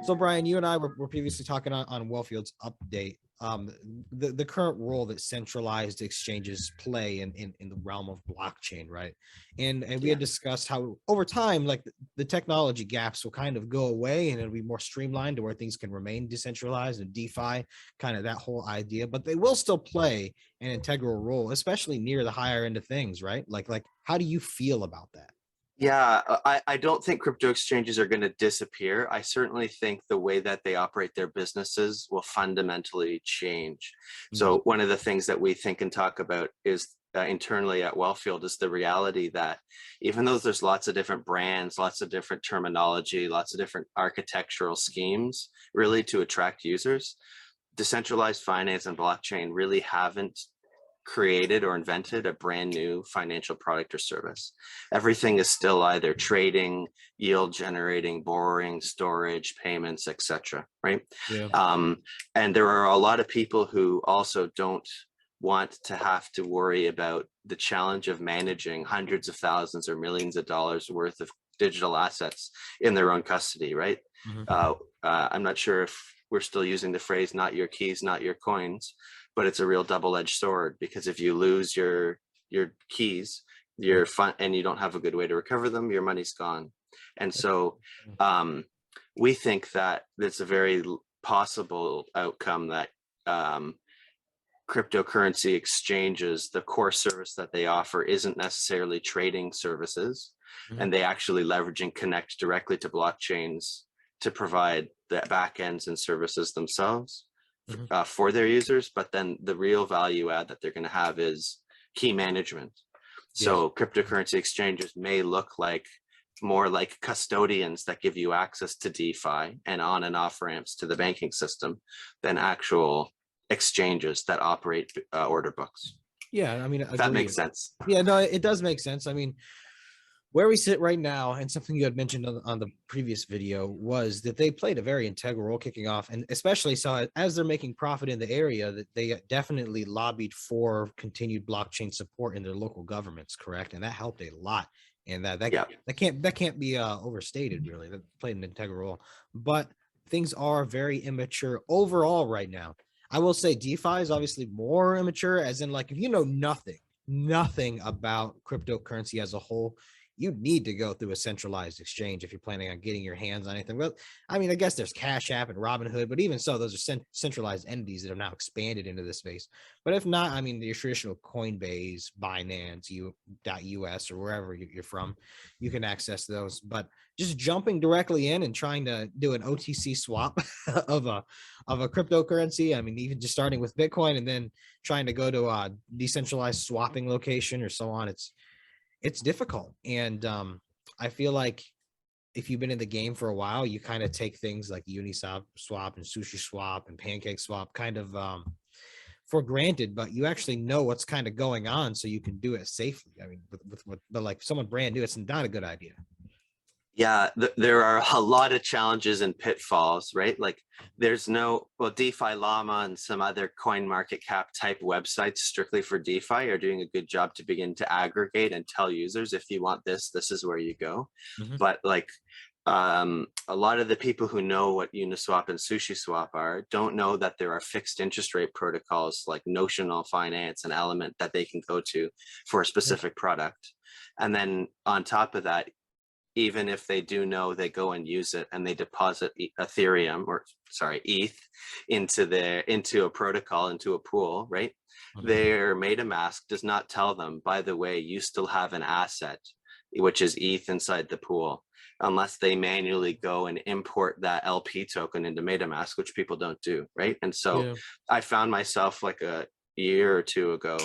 So Brian, you and I were previously talking on Wellfield's update. The current role that centralized exchanges play in the realm of blockchain, right? And we Yeah. had discussed how over time, like the technology gaps will kind of go away and it'll be more streamlined to where things can remain decentralized and DeFi, kind of that whole idea, but they will still play an integral role, especially near the higher end of things, right? Like how do you feel about that? Yeah, I don't think crypto exchanges are going to disappear. I certainly think the way that they operate their businesses will fundamentally change. Mm, So one of the things that we think and talk about is internally at Wellfield is the reality that even though there's lots of different brands, lots of different terminology, lots of different architectural schemes really to attract users, decentralized finance and blockchain really haven't created or invented a brand new financial product or service. Everything is still either trading, yield generating, borrowing, storage, payments, etc. Right? yeah. And there are a lot of people who also don't want to have to worry about the challenge of managing hundreds of thousands or millions of dollars worth of digital assets in their own custody. Right? Mhm. I'm not sure if we're still using the phrase "not your keys, not your coins," but it's a real double-edged sword, because if you lose your keys, your fun, and you don't have a good way to recover them, your money's gone. And so we think that it's a very possible outcome that cryptocurrency exchanges, the core service that they offer isn't necessarily trading services, Mhm. and they actually leverage and connect directly to blockchains to provide the backends and services themselves Mhm. for their users. But then the real value add that they're going to have is key management. Yeah. So cryptocurrency exchanges may look like more like custodians that give you access to DeFi and on and off ramps to the banking system than actual exchanges that operate order books. Yeah, I mean, If that makes agreed. sense. Yeah, no, it does make sense. I mean, where we sit right now, and something you had mentioned on the previous video was that they played a very integral role kicking off, and especially so as they're making profit in the area, that they definitely lobbied for continued blockchain support in their local governments, correct? And that helped a lot. And Yeah. that can't be overstated, really. That played an integral role. But things are very immature overall right now. I will say DeFi is obviously more immature, as in like if you know nothing about cryptocurrency as a whole, you need to go through a centralized exchange if you're planning on getting your hands on anything. Well, I mean, I guess there's Cash App and Robinhood, but even so, those are centralized entities that have now expanded into this space. But if not, I mean, your traditional Coinbase, Binance, US, or wherever you're from, you can access those. But just jumping directly in and trying to do an OTC swap of a cryptocurrency, I mean, even just starting with Bitcoin and then trying to go to a decentralized swapping location or so on, it's difficult. And I feel like if you've been in the game for a while, you kind of take things like Uniswap swap and Sushi swap and Pancake swap kind of for granted, but you actually know what's kind of going on, so you can do it safely. I mean, but like someone brand new, it's not a good idea. Yeah, there are a lot of challenges and pitfalls, right? Like there's well, DeFi Llama and some other coin market cap type websites strictly for DeFi are doing a good job to begin to aggregate and tell users, if you want this, this is where you go. Mm-hmm. But like a lot of the people who know what Uniswap and SushiSwap are don't know that there are fixed interest rate protocols like Notional Finance and Element that they can go to for a specific product. And then on top of that, even if they do know, they go and use it and they deposit Ethereum, or sorry, ETH into a protocol, into a pool, right? Mm-hmm. Their MetaMask does not tell them, by the way, you still have an asset, which is ETH inside the pool, unless they manually go and import that LP token into MetaMask, which people don't do, right? And so Yeah. I found myself like a year or two ago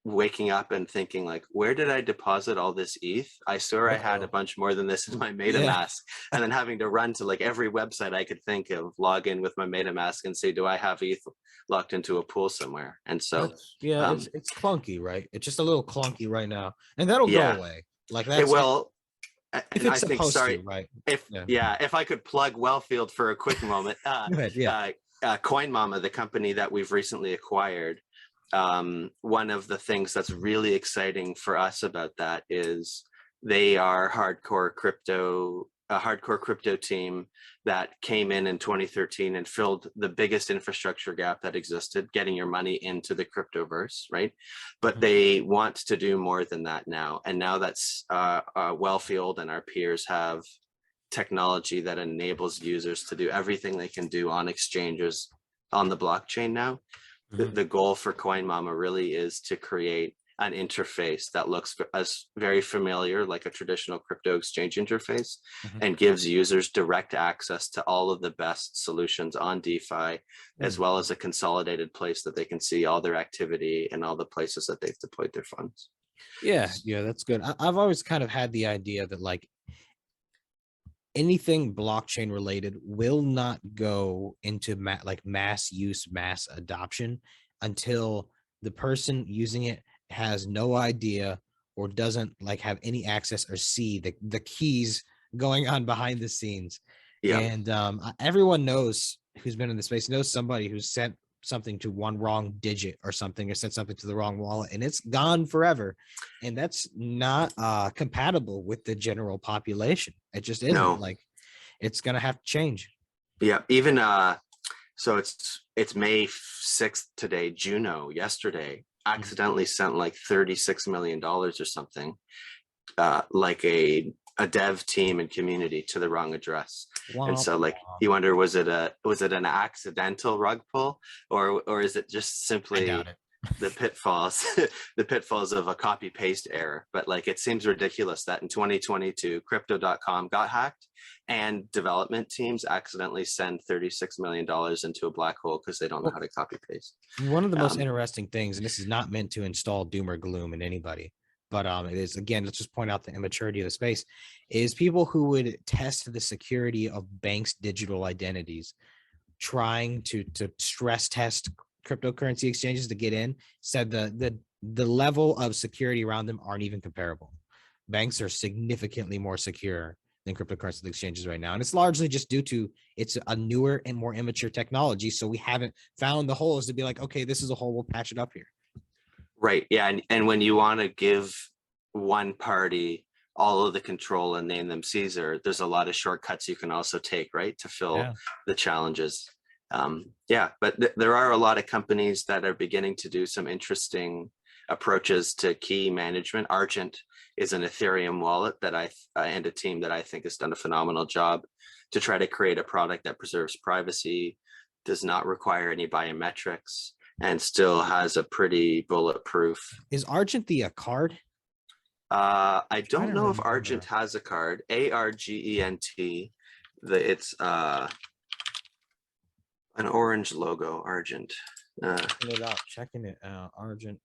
waking up and thinking like, where did I deposit all this ETH? I swear I had a Uh-oh. bunch more than this in my Yeah. MetaMask. And then having to run to like every website I could think of, log in with my MetaMask and say, do I have ETH locked into a pool somewhere? And so, That's yeah, um, it's clunky, right? It's just a little clunky right now. And that'll go yeah, away. Like it that's it, will. if And I it's think, supposed to, sorry, right? if, Yeah. yeah, if I could plug Wellfield for a quick moment, Go ahead. Yeah. Coin Mama, the company that we've recently acquired, one of the things that's really exciting for us about that is they are hardcore crypto a hardcore crypto team that came in 2013 and filled the biggest infrastructure gap that existed, getting your money into the cryptoverse, right? But they want to do more than that now. And now that's Wellfield and our peers have technology that enables users to do everything they can do on exchanges on the blockchain now. The goal for CoinMama really is to create an interface that looks as very familiar like a traditional crypto exchange interface and gives users direct access to all of the best solutions on DeFi, as well as a consolidated place that they can see all their activity and all the places that they've deployed their funds. Yeah, that's good. I've always kind of had the idea that like anything blockchain related will not go into mass use, mass adoption until the person using it has no idea or doesn't like have any access or see the keys going on behind the scenes. Yeah. And everyone knows who's been in the space knows somebody who's sent something to one wrong digit or something, or sent something to the wrong wallet and it's gone forever. And that's not compatible with the general population. It just isn't. No. Like it's gonna have to change. Yeah, even so it's May 6th today. Juno yesterday accidentally sent like $36 million or something, like a dev team and community to the wrong address. And so like you wonder, was it an accidental rug pull, or is it just simply the pitfalls of a copy paste error? But like it seems ridiculous that in 2022 crypto.com got hacked and development teams accidentally send $36 million into a black hole because they don't know how to copy paste. One of the most interesting things, and this is not meant to install doom or gloom in anybody, but it is, again, let's just point out the immaturity of the space, is people who would test the security of banks' digital identities, trying to stress test cryptocurrency exchanges to get in, said the level of security around them aren't even comparable. Banks are significantly more secure than cryptocurrency exchanges right now. And it's largely just due to it's a newer and more immature technology. So we haven't found the holes to be like, okay, this is a hole, we'll patch it up here. Right. Yeah. And when you want to give one party all of the control and name them Caesar, there's a lot of shortcuts you can also take, right, to fill the challenges. But there are a lot of companies that are beginning to do some interesting approaches to key management. Argent is an Ethereum wallet that and a team that I think has done a phenomenal job to try to create a product that preserves privacy, does not require any biometrics, and still has a pretty bulletproof. Is Argent the card? I don't know if Argent has a card. ARGENT. It's an orange logo. Argent. Checking it out. Argent.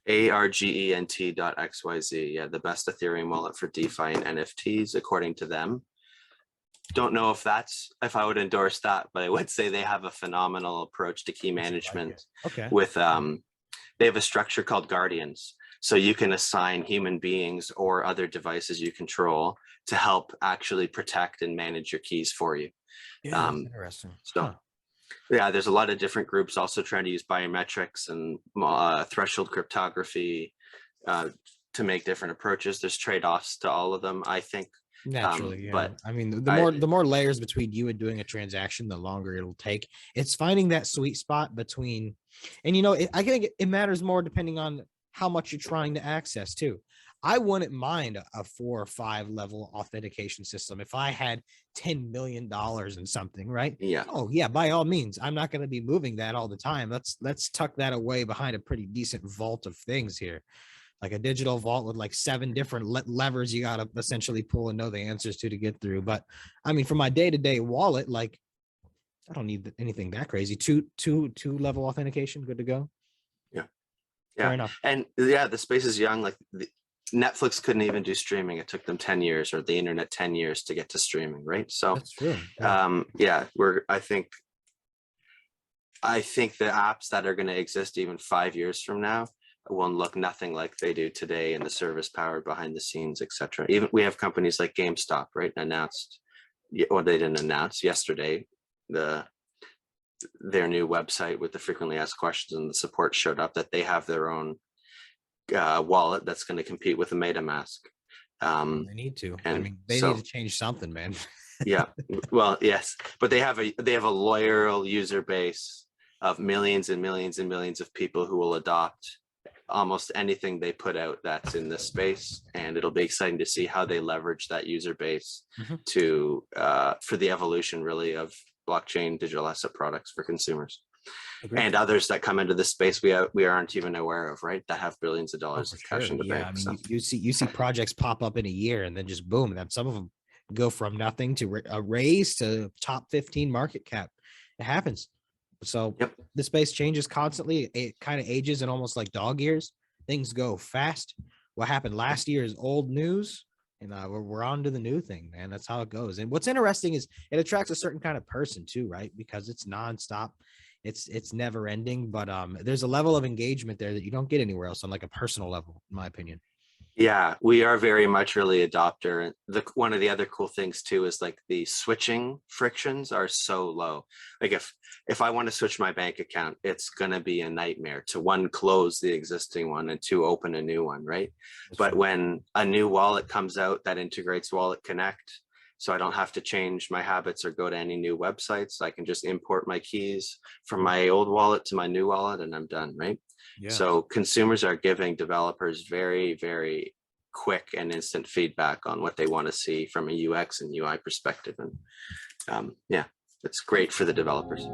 ARGENT.xyz. Yeah, the best Ethereum wallet for DeFi and NFTs, according to them. Don't know if I would endorse that, but I would say they have a phenomenal approach to key management. With they have a structure called Guardians. So you can assign human beings or other devices you control to help actually protect and manage your keys for you. Yeah, interesting. So yeah, there's a lot of different groups also trying to use biometrics and threshold cryptography to make different approaches. There's trade-offs to all of them, I think. Naturally, but I mean, the more layers between you and doing a transaction, the longer it'll take. It's finding that sweet spot between, and I think it matters more depending on how much you're trying to access too. I wouldn't mind a 4 or 5 level authentication system if I had $10 million in something, right? Yeah. Oh yeah, by all means. I'm not going to be moving that all the time. Let's tuck that away behind a pretty decent vault of things here. Like a digital vault with like 7 different levers you got to essentially pull and know the answers to get through. But I mean, for my day-to-day wallet, like I don't need anything that crazy. Two level authentication, good to go. Yeah. Fair enough. And yeah, the space is young. Like Netflix couldn't even do streaming. It took them 10 years, or the internet 10 years to get to streaming, right? So that's true. I think the apps that are going to exist even 5 years from now will look nothing like they do today, and the service power behind the scenes, etc. Even we have companies like GameStop, right? Announced, well, they didn't announce yesterday their new website with the frequently asked questions, and the support showed up that they have their own wallet that's going to compete with a MetaMask. They need to. I And mean, they so need to change something, man. yeah, well, yes, but they have a loyal user base of millions and millions and millions of people who will adopt almost anything they put out that's in this space, and it'll be exciting to see how they leverage that user base Mhm. to for the evolution really of blockchain digital asset products for consumers Agreed. and others that come into this space we aren't even aware of, right? That have billions of Oh, dollars for of cash sure. in the Yeah, bank. I mean, So you see projects pop up in a year and then just boom. And some of them go from nothing to a raise to top 15 market cap. It happens. So yep. the space changes constantly. It kind of ages in almost like dog years. Things go fast. What happened last year is old news, and we're on to the new thing, man. That's how it goes. And what's interesting is it attracts a certain kind of person too, right? Because it's nonstop. It's never ending, but there's a level of engagement there that you don't get anywhere else on like a personal level, in my opinion. Yeah, we are very much early adopter. One of the other cool things too is like the switching frictions are so low. Like if I want to switch my bank account, it's gonna be a nightmare to one, close the existing one, and two, open a new one, right? That's But true. when a new wallet comes out that integrates Wallet Connect, so I don't have to change my habits or go to any new websites, I can just import my keys from my old wallet to my new wallet and I'm done, right? Yeah. So consumers are giving developers very, very quick and instant feedback on what they want to see from a UX and UI perspective. And yeah, it's great for the developers.